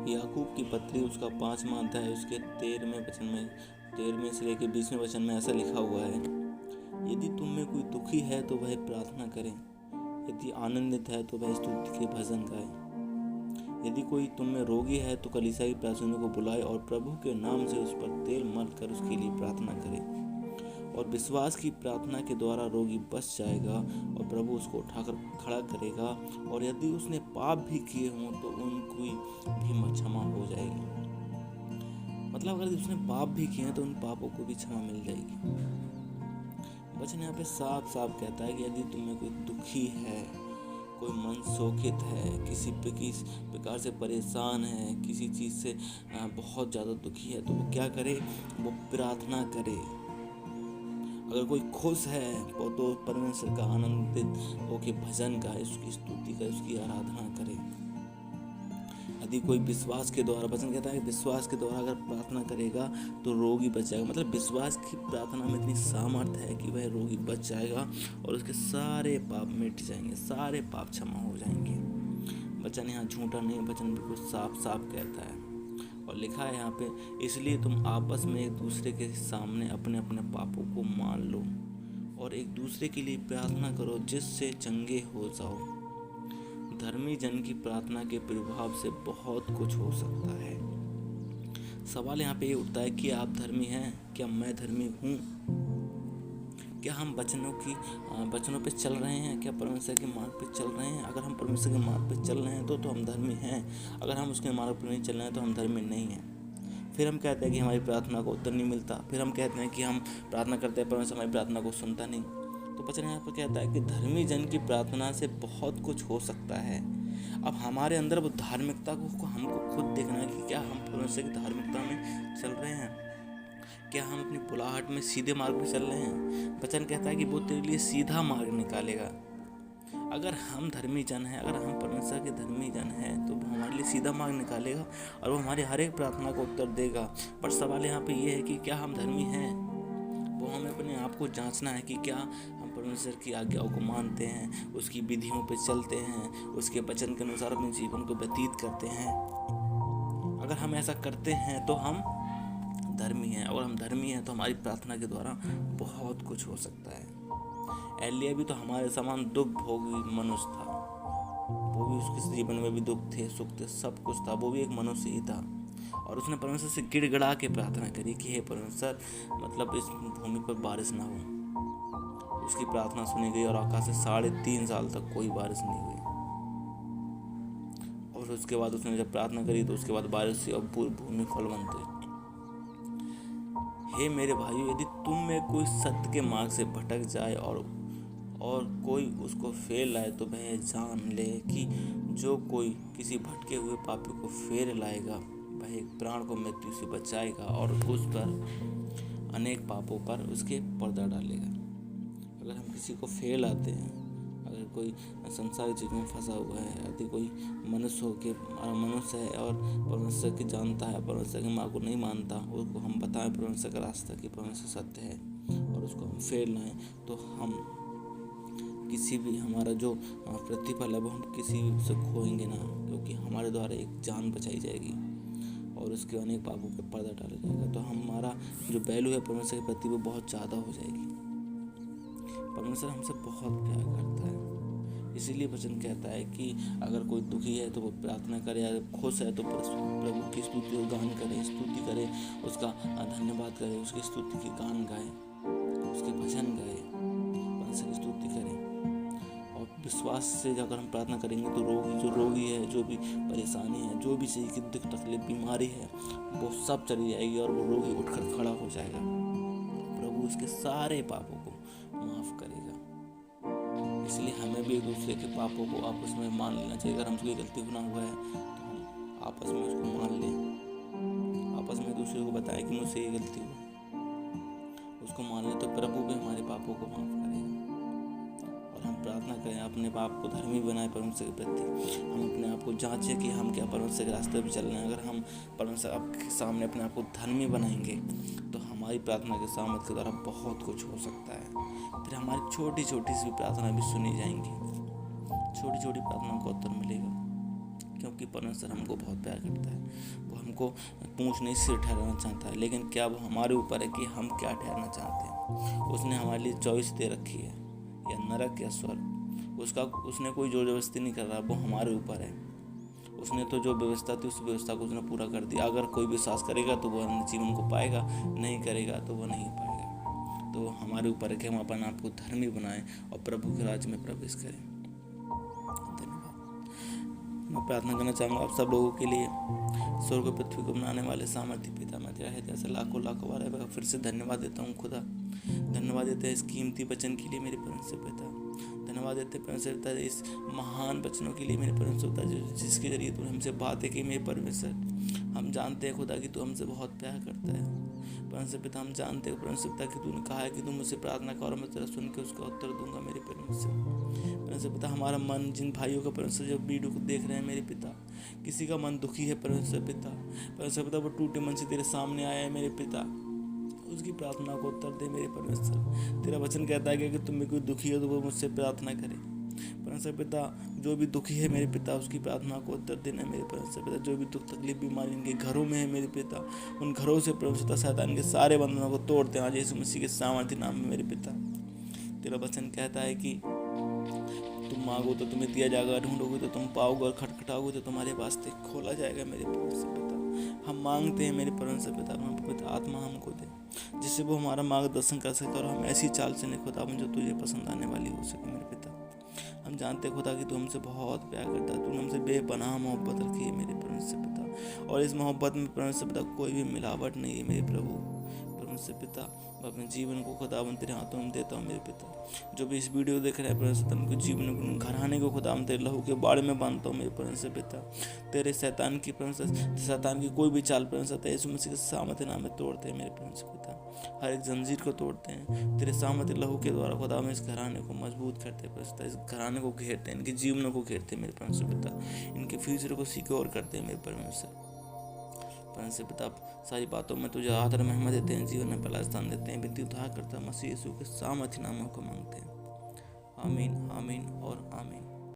याकूब की पत्री उसका 5वां अध्याय उसके 13वें से लेकर 20वें वचन में ऐसा लिखा हुआ है, यदि तुम में कोई दुखी है तो वह प्रार्थना करे, यदि आनंदित है तो वह स्तुति के भजन गाए। यदि कोई तुम में रोगी है तो कलीसिया की प्रार्थना को बुलाए और प्रभु के नाम से उस पर तेल मल कर उसके लिए प्रार्थना करे। और विश्वास की प्रार्थना के द्वारा रोगी बच जाएगा और प्रभु उसको उठाकर खड़ा करेगा। और यदि उसने पाप भी किए हों तो उनकी भी क्षमा हो जाएगी। मतलब अगर उसने पाप भी किए हैं तो उन पापों को भी क्षमा मिल जाएगी। वचन यहाँ पे साफ साफ कहता है कि यदि तुम्हें कोई दुखी है, कोई मन शोकित है, किसी प्रकार से परेशान है, किसी चीज़ से बहुत ज़्यादा दुखी है, तो वो क्या करे? वो प्रार्थना करे। अगर कोई खुश है तो परमेश्वर का आनंदित होकर भजन गाए, उसकी स्तुति करे, उसकी आराधना करे। यदि कोई विश्वास के द्वारा, वचन कहता है कि विश्वास के द्वारा अगर प्रार्थना करेगा तो रोगी बच जाएगा। मतलब विश्वास की प्रार्थना में इतनी सामर्थ्य है कि वह रोगी बच जाएगा और उसके सारे पाप मिट जाएंगे, सारे पाप क्षमा हो जाएंगे। वचन यहाँ झूठा नहीं, वचन बिल्कुल साफ साफ कहता है। और लिखा है यहाँ पे, इसलिए तुम आपस में एक दूसरे के सामने अपने अपने पापों को मान लो और एक दूसरे के लिए प्रार्थना करो जिससे चंगे हो जाओ। धर्मी जन की प्रार्थना के प्रभाव से बहुत कुछ हो सकता है। सवाल यहाँ पे ये उठता है कि आप धर्मी हैं? क्या मैं धर्मी हूँ? क्या हम वचनों पे चल रहे हैं? क्या परमेश्वर के मार्ग पे चल रहे हैं? अगर हम परमेश्वर के मार्ग पे चल रहे हैं तो हम धर्मी हैं। अगर हम उसके मार्ग पर नहीं चल रहे हैं तो हम धर्मी नहीं हैं। फिर हम कहते हैं कि हमारी प्रार्थना को उत्तर नहीं मिलता। फिर हम कहते हैं कि हम प्रार्थना करते हैं, परमेश्वर हमारी प्रार्थना को सुनता नहीं। तो वचन यहाँ पर कहता है कि धर्मी जन की प्रार्थना से बहुत कुछ हो सकता है। अब हमारे अंदर वो धार्मिकता को हमको खुद देखना है कि क्या हम परमेश्वर की धार्मिकता में चल रहे हैं, क्या हम अपनी बुलाहट में सीधे मार्ग पर चल रहे हैं। वचन कहता है कि वो तेरे लिए सीधा मार्ग निकालेगा। अगर हम धर्मी जन हैं, अगर हम परमेश्वर के धर्मी जन हैं तो वो हमारे लिए सीधा मार्ग निकालेगा और वो हमारी हर एक प्रार्थना को उत्तर देगा। पर सवाल यहाँ पे ये है कि क्या हम धर्मी हैं? वो हमें अपने आप को जांचना है कि क्या हम परमेश्वर की आज्ञाओं को मानते हैं, उसकी विधियों पे चलते हैं, उसके वचन के अनुसार अपने जीवन को व्यतीत करते हैं। अगर हम ऐसा करते हैं तो हम धर्मी हैं, और हम धर्मी हैं तो हमारी प्रार्थना के द्वारा बहुत कुछ हो सकता है। एलिया भी तो हमारे समान दुख भोगी मनुष्य था। वो भी, उसके जीवन में भी दुख थे, सुख थे, सब कुछ था। वो भी एक मनुष्य ही था और उसने परमेश्वर से गिड़गिड़ा के प्रार्थना करी कि हे परमेश्वर, मतलब इस भूमि पर बारिश ना हो। उसकी प्रार्थना सुनी गई और आकाश से 3.5 साल तक कोई बारिश नहीं हुई। और उसके बाद उसने जब प्रार्थना करी तो उसके बाद बारिश हुई और पूरी भूमि फलवंत हुई। हे मेरे भाइयों, यदि तुम में कोई सत्य के मार्ग से भटक जाए और कोई उसको फेर लाए तो वह जान ले कि जो कोई किसी भटके हुए पापी को फेर लाएगा वह एक प्राण को मृत्यु से बचाएगा और उस पर अनेक पापों पर उसके पर्दा डालेगा। अगर हम किसी को फेर लाते हैं, अगर कोई संसारिक चीज़ में फंसा हुआ है, यदि कोई मनुष्य है और परमेश्वर की जानता है, परमेश्वर के मार्ग को नहीं मानता, उसको हम बताएं परमेश्वर का रास्ता कि परमेश्वर सत्य है और उसको हम फेर लाएं, तो हम किसी भी, हमारा जो प्रतिफल है वो हम किसी से खोएंगे ना, क्योंकि हमारे द्वारा एक जान बचाई जाएगी और उसके अनेक पापों पर पर्दा डाला जाएगा। तो हमारा जो वैल्यू है परमेश्वर के प्रति वो बहुत ज़्यादा हो जाएगी। परमेश्वर हमसे बहुत प्यार करता है, इसीलिए वचन कहता है कि अगर कोई दुखी है तो वो प्रार्थना करे, अगर खुश है तो प्रभु की स्तुति और गान करे, स्तुति करे, उसका धन्यवाद करे, उसकी स्तुति की गान गाए, उसके भजन गाए, परमेश्वर की स्तुति करे। और विश्वास से अगर हम प्रार्थना करेंगे तो जो रोगी है, जो भी परेशानी है, जो भी शरीर की दुख तकलीफ बीमारी है, वो सब चली जाएगी और वो रोगी उठकर खड़ा हो जाएगा। प्रभु उसके सारे पापों को माफ करेगा। इसलिए हमें भी एक दूसरे के पापों को आपस में मान लेना चाहिए। अगर हमसे कोई गलती गुनाह हुआ है तो हम आपस में उसको मान लें, आपस में दूसरे को बताएं कि मुझसे ये गलती हुई, उसको मान लें तो प्रभु भी हमारे पापों को माफ करेगा। और हम प्रार्थना करें, अपने आप को धर्मी बनाएं परमेश्वर के प्रति। हम अपने आप को जांचें कि हम क्या परमेश्वर के रास्ते पर चल रहे हैं। अगर हम परमेश्वर के सामने अपने आप को धर्मी बनाएंगे तो हमारी प्रार्थना के सामर्थ्य के द्वारा बहुत कुछ हो सकता है। फिर हमारी छोटी छोटी सी प्रार्थना भी सुनी जाएंगी, छोटी छोटी प्रार्थना को उत्तर मिलेगा। क्योंकि परमेश्वर हमको बहुत प्यार करता है। वो हमको पूंछ नहीं सिर ठहराना चाहता है, लेकिन क्या वो हमारे ऊपर है कि हम क्या ठहरना चाहते हैं। उसने हमारे लिए चॉइस दे रखी है, या नरक या स्वर्ग। उसने कोई जोर जबरदस्ती नहीं कर रहा, वो हमारे ऊपर है। उसने तो जो व्यवस्था थी उस व्यवस्था को उसने पूरा कर दिया। अगर कोई विश्वास करेगा तो वो अपने जीवन को पाएगा, नहीं करेगा तो वो नहीं पाएगा। तो हमारे ऊपर है कि हम अपने आप को धर्मी बनाएं और प्रभु के राज्य में प्रवेश करें। मैं प्रार्थना करना चाहूँगा आप सब लोगों के लिए। स्वर्ग और पृथ्वी को बनाने वाले सामर्थ्य पिता, मैं तेरा हृदय से लाखों लाखों बार फिर से धन्यवाद देता हूँ खुदा। धन्यवाद देते हैं इस कीमती वचन के लिए मेरे परमेश्वर पिता। धन्यवाद देते हैं परमेश्वर पिता इस महान वचनों के लिए मेरे परमेश्वर पिता, जिसके जरिए तूने हमसे बातें की मेरे परमेश्वर। हम जानते हैं खुदा कि तू हमसे बहुत प्यार करता है परमेश्वर पिता। हम जानते हैं परमेश्वर पिता कि तूने कहा है कि तू मुझसे प्रार्थना कर और मैं तेरा सुन के उसका उत्तर दूंगा मेरे परमेश्वर पिता। हमारा मन, जिन भाइयों का परमेश्वर जो वीडियो को देख रहे हैं मेरे पिता, किसी का मन दुखी है परमेश्वर पिता, वो टूटे मन से तेरे सामने आया है मेरे पिता, उसकी प्रार्थना को उत्तर दे मेरे परमेश्वर। तेरा वचन कहता है कि अगर तुम में कोई दुखी हो तो वो मुझसे प्रार्थना करे परमेश्वर पिता। जो भी दुखी है मेरे पिता, उसकी प्रार्थना को उत्तर देना मेरे परमेश्वर पिता। जो भी दुख तकलीफ बीमारी इनके घरों में है मेरे पिता, उन घरों से परमेश्वर शैतान के सारे बंधनों को तोड़ते हैं आज यीशु मसीह के सामर्थ्य नाम में मेरे पिता। तेरा वचन कहता है कि तुम मांगो तो तुम्हें दिया जाएगा, ढूंढोगे तो तुम पाओगे, और खटखटाओगे तो तुम्हारे वास्ते खोला जाएगा मेरे परमेश्वर पिता। हम मांगते हैं मेरे परमेश्वर पिता, आत्मा हमको दे जिससे वो हमारा मार्गदर्शन कर सके और हम ऐसी चाल चले खुदा जो तुझे पसंद आने वाली हो सके मेरे पिता। हम जानते हैं खुदा कि तू हमसे बहुत प्यार करता है, तूने हमसे बेपनाह मोहब्बत रखी है मेरे परमेश्वर पिता, और इस मोहब्बत में परमेश्वर पिता कोई भी मिलावट नहीं है मेरे प्रभु परमेश्वर पिता। मैं अपने जीवन को खुदावन तेरे हाथों में देता हूँ मेरे पिता। जो भी इस वीडियो देख रहे हैं परमेश्वर, उनके जीवन घराने को खुदावन तेरे लहू के बाड़े में बांधता हूँ मेरे परमेश्वर पिता। तेरे शैतान की कोई भी चाल परमेश्वर यीशु मसीह के सामर्थ्य नाम में तोड़ते हैं मेरे परमेश्वर पिता। हर एक जंजीर को तोड़ते हैं तेरे सामर्थ्य लहू के द्वारा खुदा में इस घराने को मजबूत करते हैं परमेश्वर। इस घराने को घेरते हैं, इनके जीवनों को घेरते हैं मेरे परमेश्वर पिता। इनके फ्यूचर को सिक्योर करते हैं मेरे परमेश्वर पिता। सारी बातों में तुझे आदर महिमा देते हैं, जीवन में पहला स्थान देते हैं। विनती उद्धार करता मसीह यीशु के सामर्थ्य नामों को मांगते हैं। आमीन, आमीन और आमीन।